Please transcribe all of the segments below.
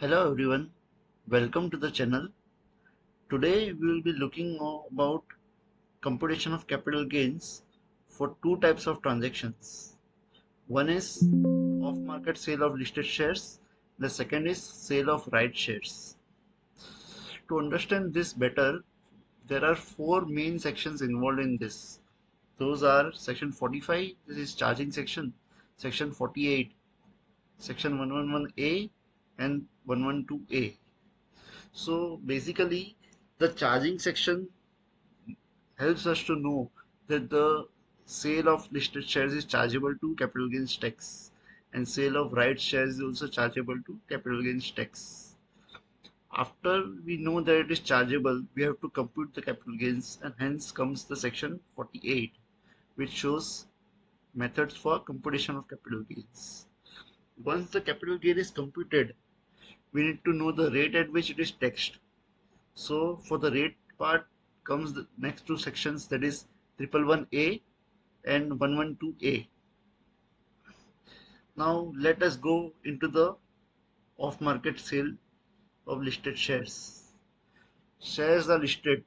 Hello everyone, welcome to the channel. Today we will be looking about computation of capital gains for two types of transactions. One is off-market sale of listed shares, the second is sale of right shares. To understand this better, there are four main sections involved in this. Those are section 45, this is charging section, section 48, section 111A and 112A. So basically, the charging section helps us to know that the sale of listed shares is chargeable to capital gains tax, and sale of rights shares is also chargeable to capital gains tax. After we know that it is chargeable, we have to compute the capital gains, and hence comes the section 48, which shows methods for computation of capital gains. Once the capital gain is computed, we need to know the rate at which it is taxed. So for the rate part comes the next two sections, that is 111A and 112A. Now let us go into the off-market sale of listed shares. Shares are listed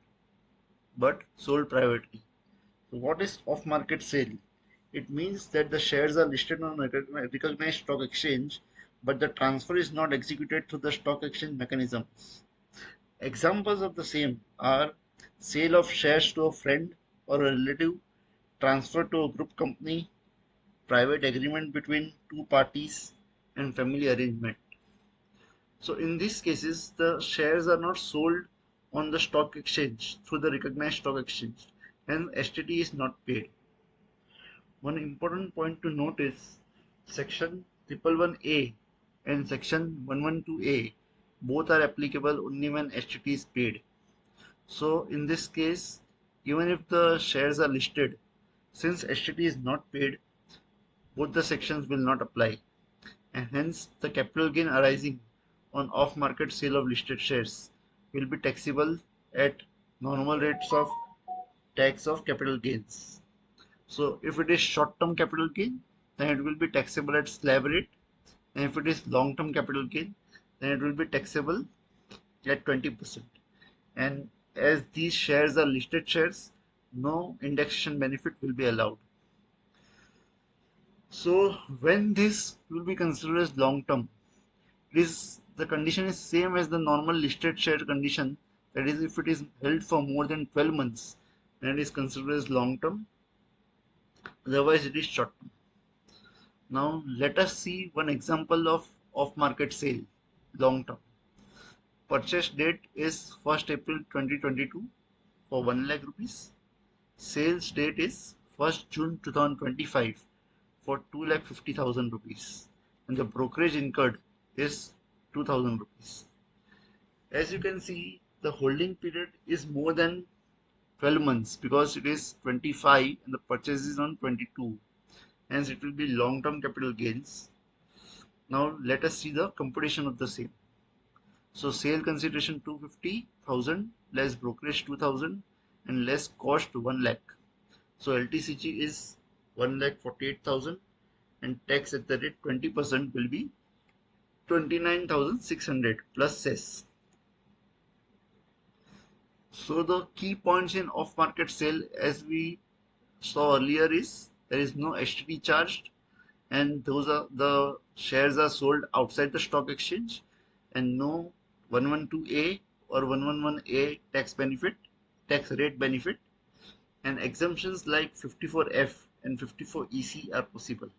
but sold privately. So what is off-market sale? It means that the shares are listed on a recognized stock exchange, but the transfer is not executed through the stock exchange mechanisms. Examples of the same are sale of shares to a friend or a relative, transfer to a group company, private agreement between two parties, and family arrangement. So in these cases, the shares are not sold on the stock exchange through the recognized stock exchange, and STT is not paid. One important point to note is section 111A and section 112A both are applicable only when STT is paid. So in this case, even if the shares are listed, since STT is not paid, both the sections will not apply, and hence the capital gain arising on off-market sale of listed shares will be taxable at normal rates of tax of capital gains. So if it is short-term capital gain, then it will be taxable at slab rate, and if it is long-term capital gain, then it will be taxable at 20%. And as these shares are listed shares, no indexation benefit will be allowed. So when this will be considered as long term, the condition is same as the normal listed share condition, that is if it is held for more than 12 months, then it is considered as long term, otherwise it is short term. Now let us see one example of off market sale, long term. Purchase date is 1st April 2022 for 1 lakh rupees. Sales date is 1st June 2025 for 2,50,000 rupees, and the brokerage incurred is 2,000 rupees. As you can see, the holding period is more than 12 months because it is 25 and the purchase is on 22. Hence, it will be long-term capital gains. Now, let us see the computation of the same. So, sale consideration 250,000 less brokerage 2,000 and less cost 1 lakh. So, LTCG is 1,48,000 and tax at the rate 20% will be 29,600 plus cess. So the key points in off-market sale, as we saw earlier, is there is no STT charged, and those are the shares are sold outside the stock exchange, and no 112A or 111A tax rate benefit, and exemptions like 54F and 54EC are possible.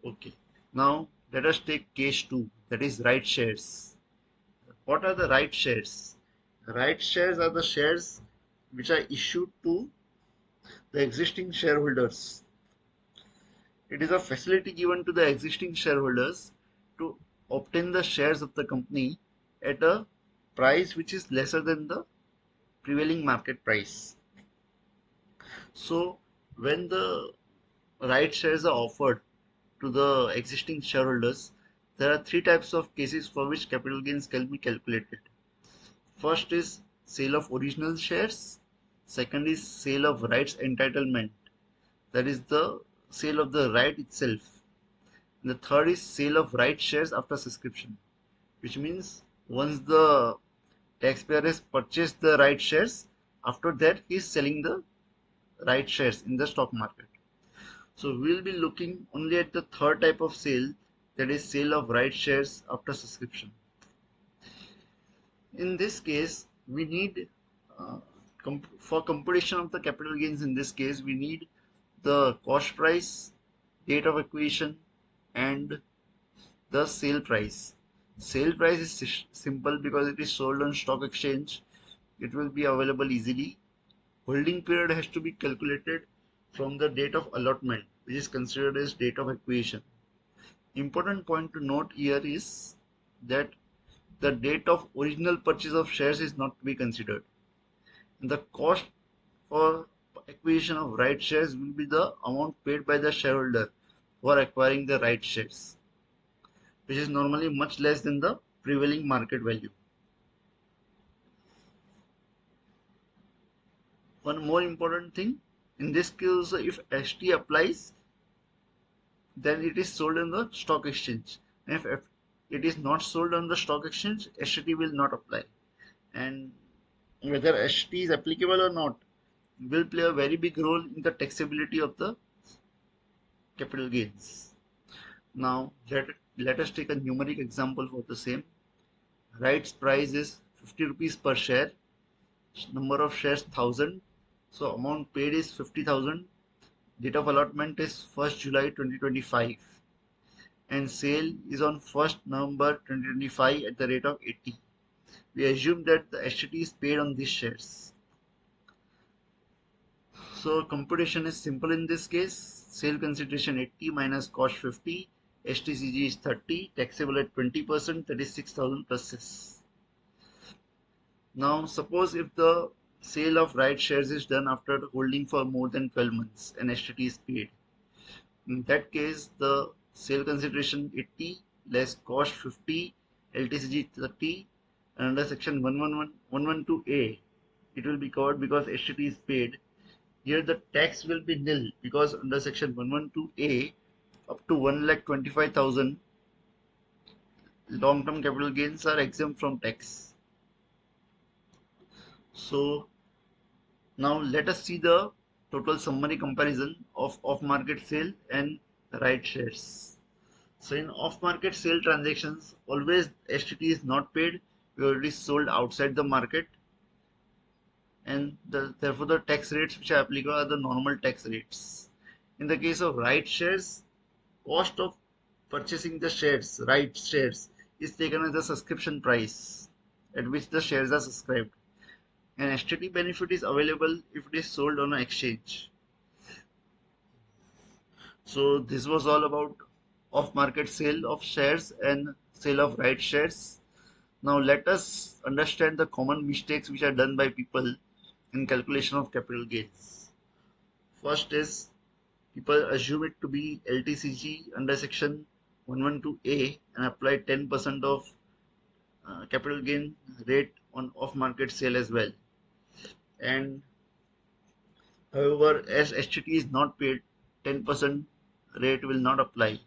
Okay, now let us take case 2, that is right shares. What are the right shares? Right shares are the shares which are issued to the existing shareholders. It is a facility given to the existing shareholders to obtain the shares of the company at a price which is lesser than the prevailing market price. So when the right shares are offered to the existing shareholders, there are three types of cases for which capital gains can be calculated. First is sale of original shares. Second is sale of rights entitlement, that is the sale of the right itself. And the third is sale of right shares after subscription, which means once the taxpayer has purchased the right shares, after that he is selling the right shares in the stock market. So we'll be looking only at the third type of sale, that is sale of right shares after subscription. In this case, we need uh, for computation of the capital gains. In this case, we need the cost price, date of acquisition, and the sale price. Sale price is simple because it is sold on stock exchange. It will be available easily. Holding period has to be calculated from the date of allotment, which is considered as date of acquisition. Important point to note here is that the date of original purchase of shares is not to be considered. The cost for acquisition of right shares will be the amount paid by the shareholder for acquiring the right shares, which is normally much less than the prevailing market value. One more important thing, in this case, if ST applies, then it is sold on the stock exchange. And if it is not sold on the stock exchange, ST will not apply. And whether ST is applicable or not will play a very big role in the taxability of the capital gains. Now let us take a numeric example for the same. Rights price is 50 rupees per share, number of shares 1000, so amount paid is 50,000. Date of allotment is 1st July 2025 and sale is on 1st November 2025 at the rate of 80. We assume that the STT is paid on these shares. So computation is simple in this case. Sale consideration 80 minus cost 50, STCG is 30, taxable at 20%, that is 6,000 plus cess. Now suppose if the sale of right shares is done after holding for more than 12 months and STT is paid. In that case, the sale consideration 80 less cost 50, LTCG 30, and under section 112A, it will be covered because STT is paid. Here the tax will be nil because under section 112A, up to 1,25,000 long-term capital gains are exempt from tax. So now let us see the total summary comparison of off-market sale and right shares. So in off-market sale transactions, always STT is not paid where it is sold outside the market, and therefore the tax rates which are applicable are the normal tax rates. In the case of right shares, cost of purchasing the shares, right shares, is taken as the subscription price at which the shares are subscribed. An STT benefit is available if it is sold on an exchange. So this was all about off-market sale of shares and sale of right shares. Now let us understand the common mistakes which are done by people in calculation of capital gains. First is people assume it to be LTCG under section 112A and apply 10% of capital gain rate on off-market sale as well. And however, as STT is not paid, 10% rate will not apply.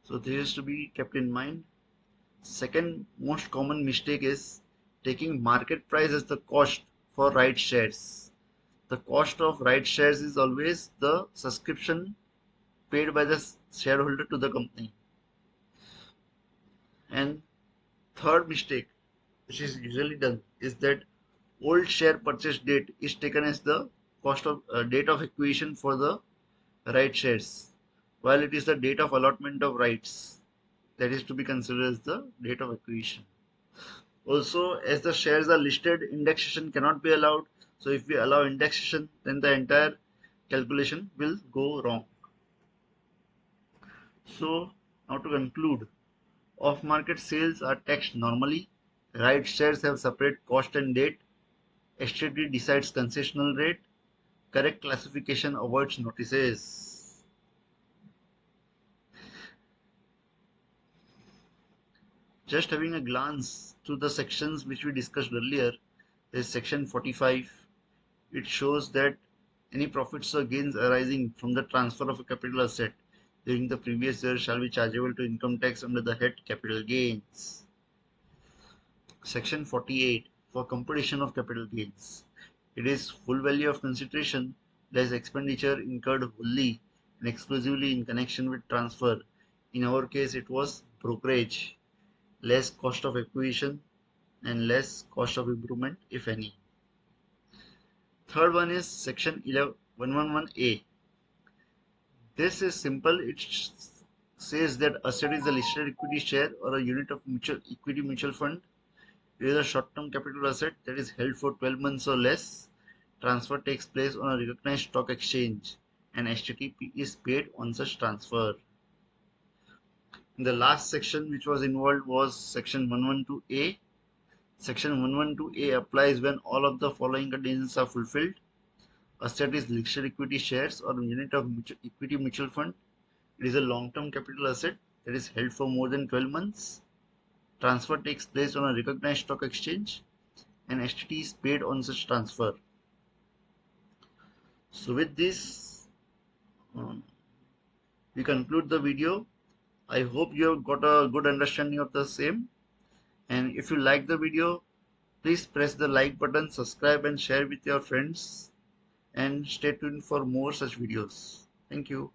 So this is to be kept in mind. Second most common mistake is taking market price as the cost for right shares. The cost of right shares is always the subscription paid by the shareholder to the company. And third mistake, which is usually done, is that old share purchase date is taken as the cost of date of acquisition for the right shares, while it is the date of allotment of rights that is to be considered as the date of acquisition. Also, as the shares are listed, indexation cannot be allowed. So if we allow indexation, then the entire calculation will go wrong. So now to conclude, off-market sales are taxed normally. Right shares have separate cost and date. STT decides concessional rate. Correct classification avoids notices. Just having a glance through the sections which we discussed earlier, there is section 45. It shows that any profits or gains arising from the transfer of a capital asset during the previous year shall be chargeable to income tax under the head capital gains. Section 48 for computation of capital gains. It is full value of consideration less expenditure incurred wholly and exclusively in connection with transfer. In our case, it was brokerage, less cost of acquisition and less cost of improvement, if any. Third one is section 111A. This is simple. It says that asset is a listed equity share or a unit of equity mutual fund. It is a short-term capital asset that is held for 12 months or less. Transfer takes place on a recognized stock exchange and STT is paid on such transfer. And the last section which was involved was section 112A. Section 112A applies when all of the following conditions are fulfilled. Asset is listed equity shares or a unit of equity mutual fund. It is a long-term capital asset that is held for more than 12 months. Transfer takes place on a recognized stock exchange and STT is paid on such transfer. So with this, we conclude the video. I hope you have got a good understanding of the same. And if you like the video, please press the like button, subscribe and share with your friends. And stay tuned for more such videos. Thank you.